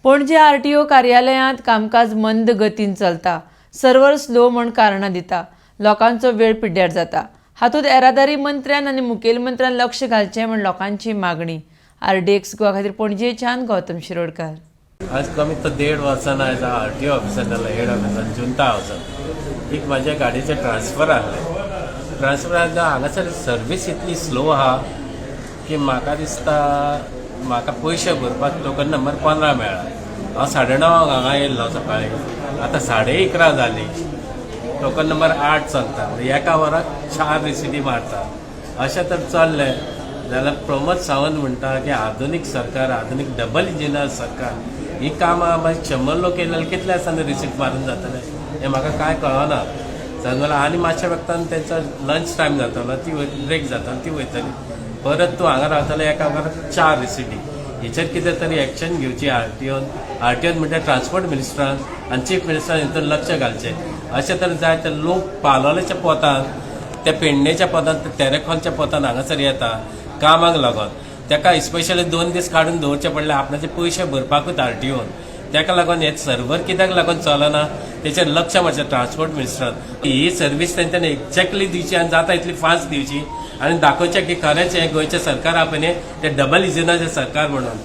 पणजे आरटीओ कार्यालयांत कामकाज मंद गतीन चलता. सर्व्हर स्लो म्हूण कारणां दिता. लोकांचो वेळ पिड्ड्यार जाता. हातूंत येरादारी मंत्र्यान आनी मुखेलमंत्र्यान लक्ष घालचें म्हूण लोकांची मागणी. RDX गोवा खातीर पणजेच्यान गौतम शिरोडकार. आज कमीत तो 1.5 वर्सान आज RTO ऑफिसान जालो हेड ऑफिसान जुंता हावसान एक म्हाज्या गाडयेचें ट्रान्सफर हांगासर सर्वीस इतली स्लो आहा की म्हाका दिसता म्हाका पयशे भरपाक टोकन नंबर 15 मेळ्ळा. हांव 9:30 हांगा येयल्लो सकाळीं, आतां 11:30 जाली. टोकन नंबर 8 चलता, एका वराक 4 रिसिटी मारता. अशें तर चल्लें जाल्यार प्रमोद सावंत म्हणटा की आधुनीक सरकार, आधुनीक डबल इंजिनियर सरकार ही कामां मागीर 100 लोक येयले जाल्यार कितले दिसांनी रिसीट मारून जातले हें म्हाका कांय कळना. सांगलें आनी मातशे वक्तान तेंचो लंच टायम जातलो, ती ब्रेक जाताली, ती वयतली. परत तूं हांगा रावतले एका वराक 4 रिसिटी. हेचेर कितें तरी एक्शन घेवची आरटीओन म्हणजे ट्रान्सपोर्ट मिनिस्टरान आनी चीफ मिनिस्टरान हितून लक्ष घालचें. अशें तर जाय ते लोक पालोलेच्या पोतान, त्या पेडणेच्या पोतान, त्या तेरेखोलच्या पोतान हांगासर येता कामाक लागून. ताका स्पेशली 2 दीस काडून दवरचे पडले आपणाचे पयशे भरपाकूच आरटीओन. ताका लागून हे सर्वर कित्याक लागून चलना तेचेर लक्ष मातशें ट्रान्सपोर्ट मिनिस्टरान. ही सर्वीस तेंच्यांनी एक्झॅक्टली दिवची आनी जाता इतली फास्ट दिवची आनी दाखोवचें की खरेंच हें गोंयचें सरकार आहा पळय न्ही तें डबल इंजिनाचें सरकार म्हणून.